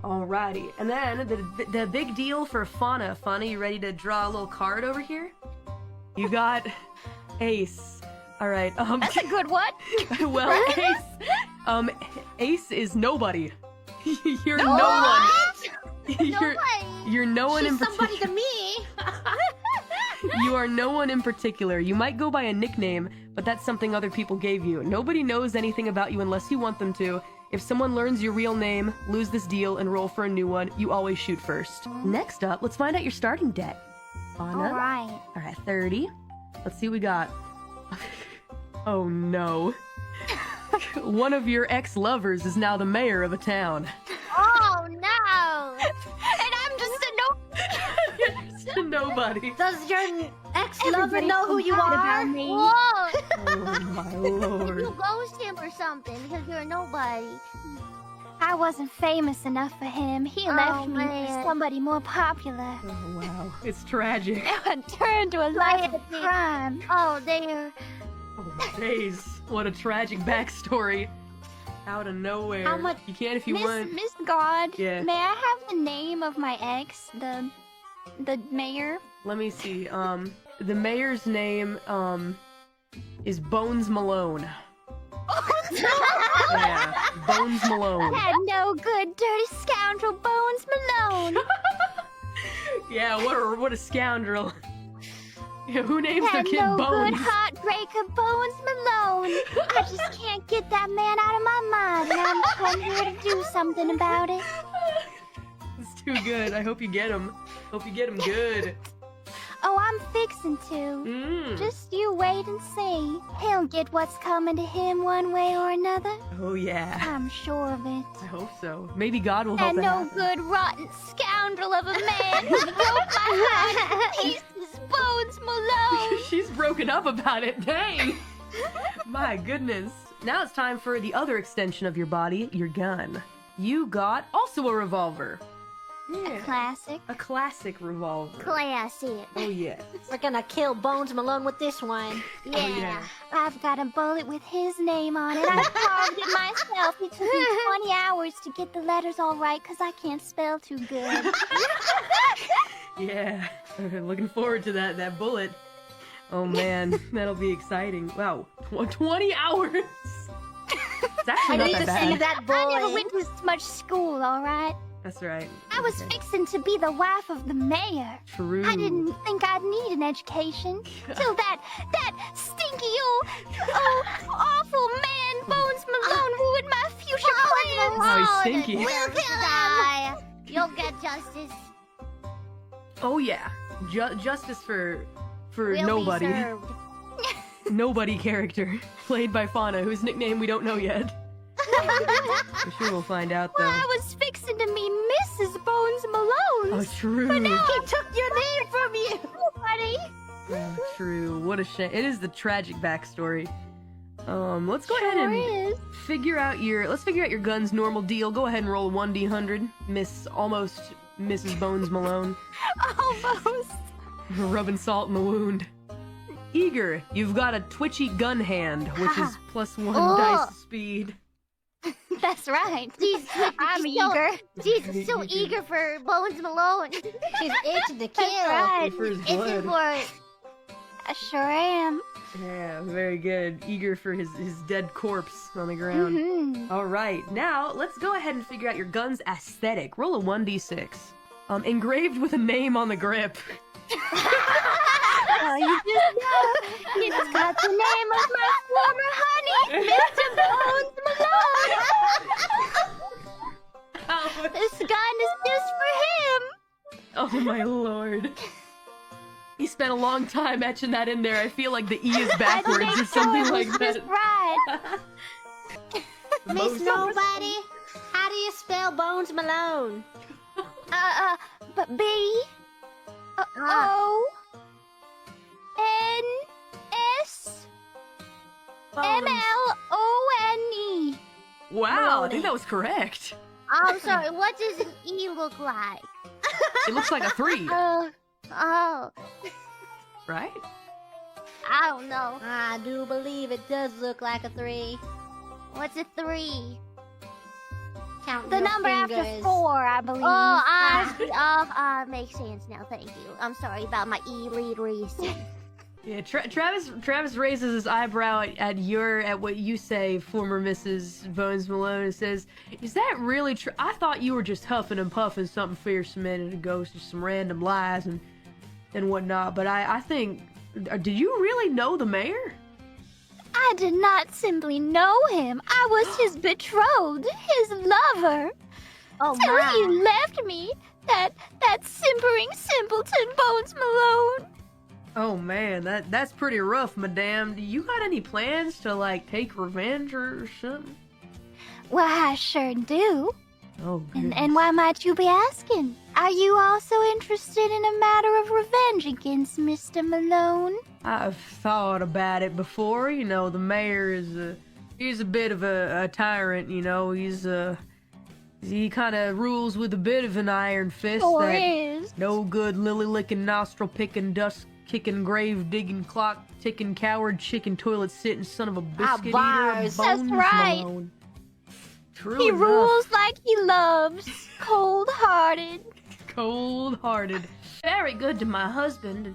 Alrighty, and then the big deal for Fauna. Fauna, you ready to draw a little card over here? You got Ace. Alright, That's a good one. well, Ace, Ace is nobody. You're no one. You're no one in particular. Somebody to me. You are no one in particular. You might go by a nickname, but that's something other people gave you. Nobody knows anything about you unless you want them to. If someone learns your real name, lose this deal, and roll for a new one, you always shoot first. Next up, let's find out your starting debt. Fauna. Alright, 30. Let's see what we got. Oh no. One of your ex-lovers is now the mayor of a town. Oh no! And I'm just a no. You're just a nobody. Does your ex-lover Everybody's know who you forgot are? about me. Whoa! Oh my lord. You ghost him or something because you're nobody. I wasn't famous enough for him. He left me man. for somebody more popular. Oh wow. It's tragic. And turned to a life of crime. Oh, there. Oh my days. What a tragic backstory. Out of nowhere. How much- You can if you want. Miss God, Yeah. may I have the name of my ex, the mayor? Let me see. The mayor's name, is Bones Malone. Yeah, Bones Malone. That no good, dirty scoundrel Bones Malone. Yeah, what a scoundrel. Yeah, who names their That kid no Bones? good heartbreaker Bones Malone. I just can't get that man out of my mind, and I'm here to do something about it. It's too good. I hope you get him. Hope you get him good. Oh, I'm fixing to. Mm. Just you wait and see. He'll get what's coming to him one way or another. Oh yeah. I'm sure of it. I hope so. Maybe God will That help it no happen. good, rotten scoundrel of a man who broke my heart in pieces, Bones Malone. She's broken up about it. Dang. My goodness. Now it's time for the other extension of your body, your gun. You got also a revolver. Yeah. Classic. A classic revolver. Classy. Oh yeah. We're gonna kill Bones Malone with this one. Yeah. Oh, yeah. I've got a bullet with his name on it. I carved it myself. It took me 20 hours to get the letters all right because I can't spell too good. Yeah. Looking forward to that bullet. Oh man, that'll be exciting. Wow, 20 hours. It's actually I not need that to bad. see that boy. I never went to much school, all right? That's right. I was Okay. fixing to be the wife of the mayor. True. I didn't think I'd need an education till that stinky awful man Bones Malone ruined my future plans. Oh, he's stinky. We'll die. You'll get justice. Oh yeah, justice for We'll nobody. Be served. Nobody character played by Fauna, whose nickname we don't know yet. I'm sure we'll find out though. I was fixing to meet Mrs. Bones Malone. Oh, true. But now He took your name from you. buddy. Oh, true. What a shame. It is the tragic backstory. Let's go ahead and Sure is. figure out your gun's normal deal. Go ahead and roll 1d100. Almost Mrs. Bones Malone. Almost. Rubbing salt in the wound. Eager, you've got a twitchy gun hand, which is +1 Oh. dice speed. That's right. I'm she's so- eager. She's so eager for Bones Malone. She's itching to That's kill. right. For his Itching blood. for it. I sure am. Yeah, very good. Eager for his dead corpse on the ground. Mm-hmm. All right, now let's go ahead and figure out your gun's aesthetic. Roll a 1d6. Engraved with a name on the grip. Oh, you just know. It's got the name of my former honey, Mr. Bones Malone. This gun is just for him. Oh my lord. He spent a long time etching that in there. I feel like the E is backwards or something like that. Just right. Miss Nobody, how do you spell Bones Malone? But B O N S M L O N E. Wow, I think that was correct. I'm sorry, what does an E look like? It looks like a 3, Oh, right? I don't know. I do believe it does look like a 3. What's a 3? Count The your number after fingers. 4, I believe. Oh, I see. Makes sense now. Thank you. I'm sorry about my illiteracy. Yeah, Travis raises his eyebrow at what you say, former Mrs. Bones Malone, and says, "Is that really true? I thought you were just huffing and puffing something fierce a minute ago, just some random lies and whatnot. But I think, did you really know the mayor?" I did not simply know him. I was his betrothed, his lover. Oh Till he my. left me, that simpering simpleton Bones Malone. Oh man, that's pretty rough, madame. Do you got any plans to like take revenge or something? Well, I sure do. Oh, goodness. And why might you be asking? Are you also interested in a matter of revenge against Mr. Malone? I've thought about it before. You know, the mayor he's a bit of a tyrant. You know, he kind of rules with a bit of an iron fist. Sure that is. no good lily licking, nostril picking, dust kicking, grave digging, clock ticking, coward chicken, toilet sitting, son of a biscuit eater, bars. Bones That's right. Malone. True He enough. rules like he loves, cold-hearted. Cold-hearted. Very good to my husband.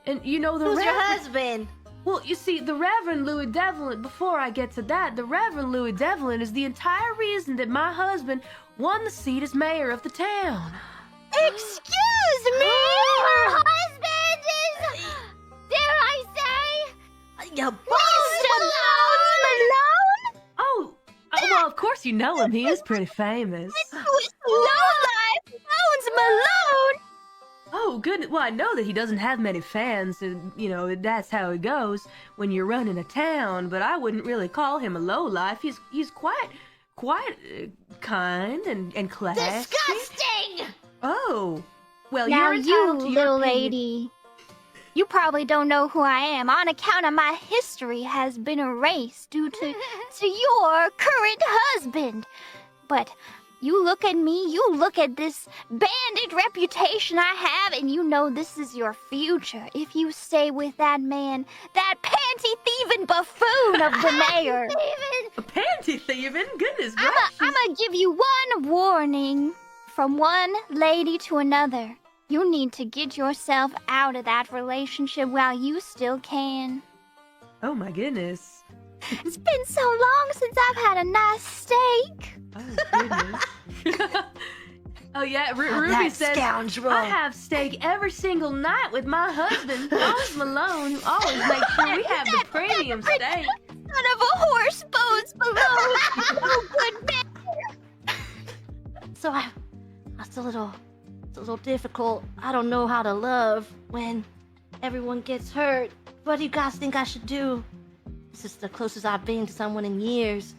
And you know the Who's your Reverend- husband? Well, you see, the Reverend Louis Devlin, before I get to that, the Reverend Louis Devlin is the entire reason that my husband won the seat as mayor of the town. Excuse me! Her husband is, dare I say, Your Mr. Malone? Oh, well, of course you know him. He is pretty famous. Lowlife Bones Malone! Oh, good. Well, I know that he doesn't have many fans, and, you know, that's how it goes when you're running a town, but I wouldn't really call him a lowlife. He's quite kind and classy. disgusting! Oh, well, Now you're you, entitled to your little opinion. lady, you probably don't know who I am on account of my history has been erased due to your current husband. But you look at me, you look at this bandit reputation I have, and you know this is your future if you stay with that man, that panty-thieving buffoon of the mayor. A panty thieving? Goodness gracious. I'm gonna give you one warning. From one lady to another, you need to get yourself out of that relationship while you still can. Oh my goodness. It's been so long since I've had a nice steak. Oh goodness. Oh yeah, Ruby that says, scoundrel. I have steak every single night with my husband, Bones Malone, who always makes sure we have the premium steak. Son of a horse, Bones Malone. Oh, good man. So it's a little difficult. I don't know how to love when everyone gets hurt. What do you guys think I should do? This is the closest I've been to someone in years.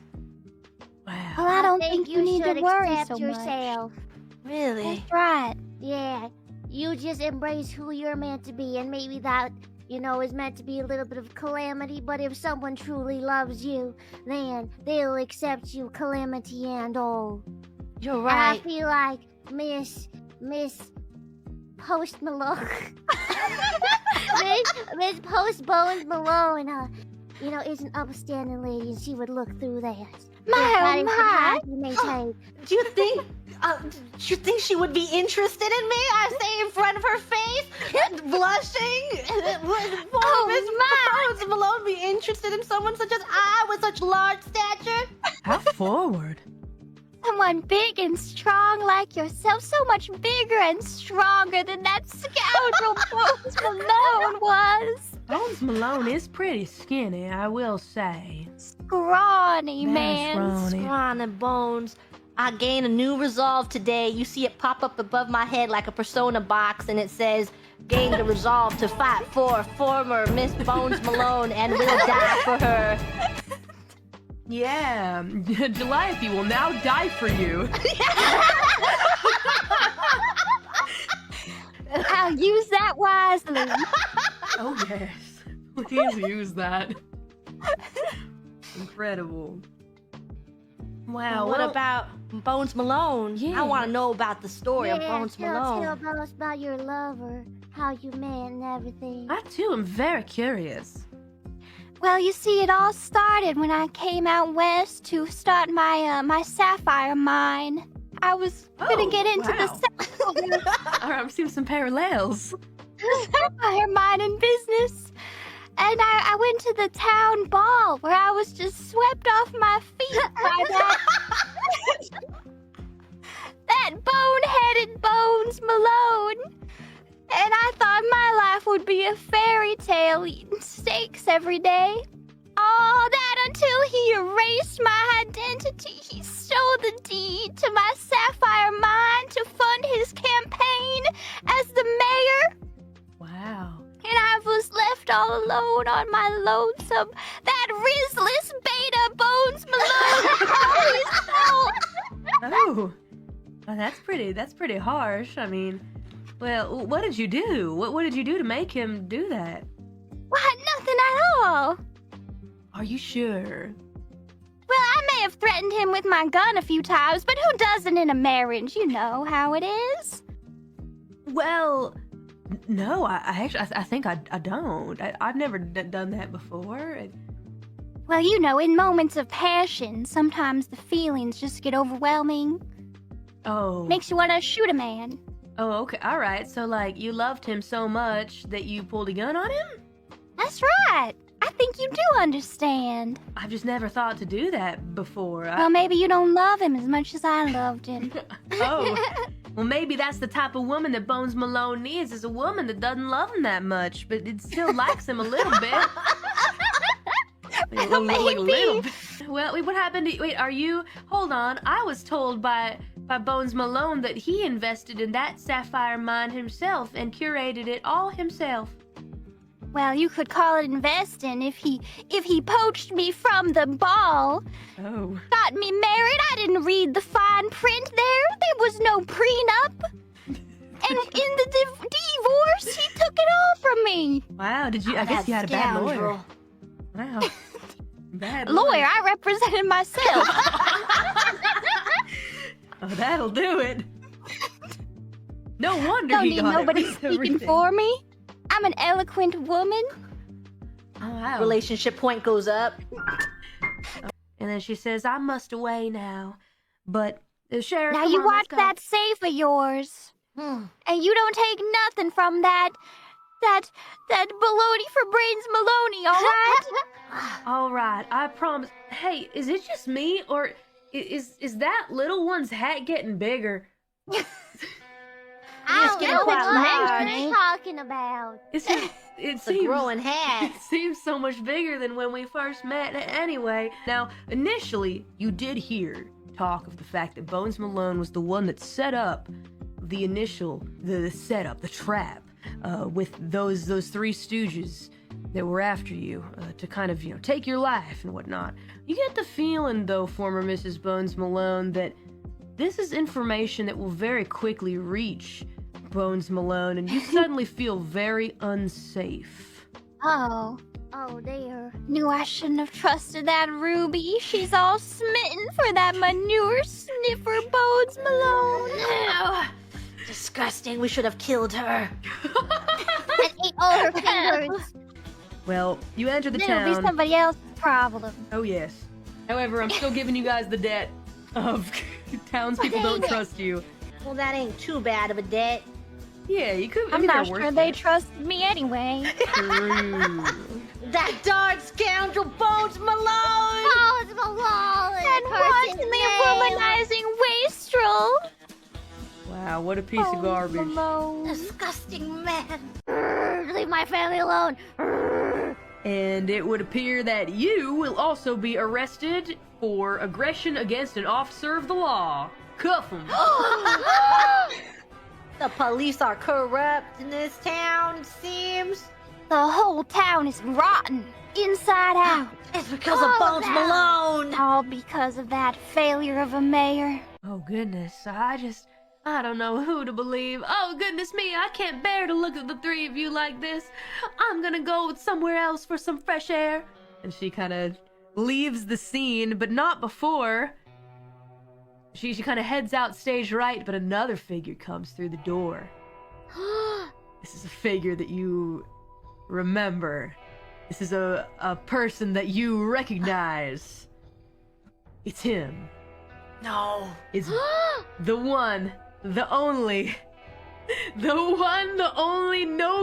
Wow. Well, I don't think you need to should worry accept so much. yourself. Really? That's right. Yeah, you just embrace who you're meant to be, and maybe that, is meant to be a little bit of calamity, but if someone truly loves you, then they'll accept you, calamity and all. You're And I right. feel like Miss Post Malone, Miss Post Bones Malone, is an upstanding lady, and she would look through that. My, That oh is the my. path you may take. Do you think she would be interested in me? I say in front of her face, blushing. Would Miss Bones Malone be interested in someone such as I with such large stature? How forward. Someone big and strong like yourself, so much bigger and stronger than that scoundrel Bones Malone was. Bones Malone is pretty skinny, I will say. Scrawny, That's man. scrawny. Scrawny Bones. I gain a new resolve today. You see it pop up above my head like a persona box, and it says, gain the resolve to fight for former Miss Bones Malone and will die for her. Yeah, Calliope will now die for you. I'll use that wisely. Oh yes, please use that. Incredible. Wow. What well, about Bones Malone? Yeah. I want to know about the story of Bones tell Malone. us about your lover, how you met and everything. I too am very curious. Well, you see, it all started when I came out west to start my sapphire mine. I was gonna get into the Alright, I'm seeing some parallels. sapphire mining business. And I went to the town ball where I was just swept off my feet by that boneheaded Bones Malone. And I thought my life would be a fairy tale eating steaks every day. All that until he erased my identity. He stole the deed to my sapphire mine to fund his campaign as the mayor. Wow. And I was left all alone on my lonesome. That risless beta Bones Malone. Oh. Well, that's pretty harsh. I mean, well, what did you do? What did you do to make him do that? What? Nothing at all. Are you sure? Well, I may have threatened him with my gun a few times, but who doesn't in a marriage? You know how it is. Well, no, I think I don't. I've never done that before. Well, you know, in moments of passion, sometimes the feelings just get overwhelming. Oh. Makes you want to shoot a man. Oh, okay. All right. So, like, you loved him so much that you pulled a gun on him? That's right. I think you do understand. I've just never thought to do that before. Well, maybe you don't love him as much as I loved him. Oh. Well, maybe that's the type of woman that Bones Malone needs, is a woman that doesn't love him that much, but it still likes him a little bit. Like a little bit. Well, wait, what happened to, wait, are you, hold on, I was told by Bones Malone that he invested in that sapphire mine himself and curated it all himself. Well, you could call it investing if he poached me from the ball. Oh. Got me married. I didn't read the fine print there. There was no prenup. And in the divorce, he took it all from me. Wow, did you, I guess you had a bad lawyer. Wow. Bad lawyer, I represented myself. Oh, that'll do it. No wonder Don't he need got nobody speaking everything. for me. I'm an eloquent woman. Oh, wow. Relationship point goes up. And then she says, I must away now. But the sheriff. Now come you on, watch let's go. that safe of yours. And you don't take nothing from that baloney for brains Maloney, all right? All right, I promise. Hey, is it just me, or is that little one's hat getting bigger? I don't getting know quite what large. you're talking about. It It's seems a growing hat. It seems so much bigger than when we first met. Anyway, now initially you did hear talk of the fact that Bones Malone was the one that set up the setup, the trap, with those three stooges that were after you, to kind of, take your life and whatnot. You get the feeling, though, former Mrs. Bones Malone, that this is information that will very quickly reach Bones Malone, and you suddenly feel very unsafe. Oh, dear. knew I shouldn't have trusted that Ruby. She's all smitten for that manure sniffer Bones Malone. No. Disgusting. We should have killed her. And ate all her fingers. Well, you enter the Then it'll be town. somebody else's problem. Oh, yes. However, I'm still giving you guys the debt of townspeople don't trust you. Well, that ain't too bad of a debt. Yeah, you could. I I'm mean, not there are sure worse they debts. trusted me anyway. True. That darn scoundrel Bones Malone! Oh, it's Malone. And wantonly womanizing wastrel. Wow, what a piece of garbage. Malone. Disgusting man. Leave my family alone. And it would appear that you will also be arrested for aggression against an officer of the law. Cuff him. The police are corrupt in this town, it seems. The whole town is rotten, inside out. It's because of Bones Malone. All because of that failure of a mayor. Oh, goodness. I don't know who to believe. Oh, goodness me, I can't bear to look at the three of you like this. I'm gonna go somewhere else for some fresh air. And she kind of leaves the scene, but not before. She kind of heads out stage right, but another figure comes through the door. This is a figure that you remember. This is a person that you recognize. It's him. No. It's the one, the only, no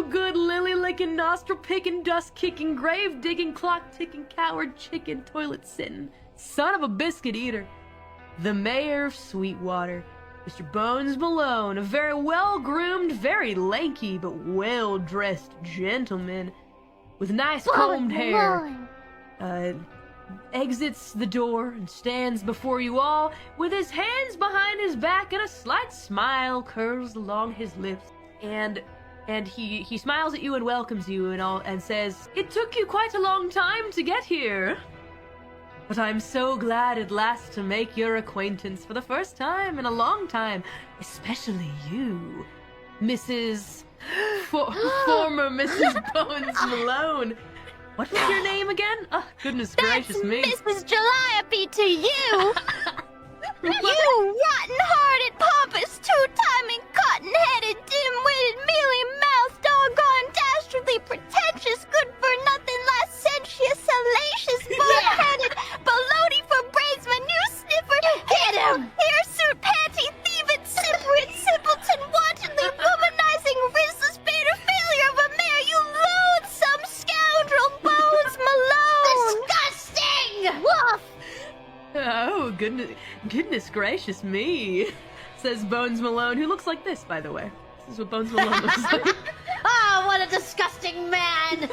good, lily-licking, nostril-picking, dust-kicking, grave-digging, clock-ticking, coward, chicken, toilet-sitting, son of a biscuit eater. The mayor of Sweetwater, Mr. Bones Malone, a very well-groomed, very lanky, but well-dressed gentleman with nice combed hair. Exits the door and stands before you all with his hands behind his back and a slight smile curls along his lips. And he smiles at you and welcomes you and says, "It took you quite a long time to get here. But I'm so glad at last to make your acquaintance for the first time in a long time, especially you, Mrs. former Mrs. Bones Malone. What was your name again? Oh, goodness gracious me. Mrs. Calliope to you! You rotten-hearted, pompous, two-timing, cotton-headed, dim-witted, mealy-mouthed, doggone, dastardly, pretentious, good-for-nothing, licentious, salacious, bull-headed, baloney for bradesman, you sniffer, Get him! hirsute, panty, thieving, simpering, simpleton, wantonly, womanizing, ristless, beta failure of a mayor, you loathsome scoundrel, Bones Malone! Disgusting! Woof! Oh, goodness gracious me, says Bones Malone, who looks like this, by the way. This is what Bones Malone looks like. Oh, what a disgusting man!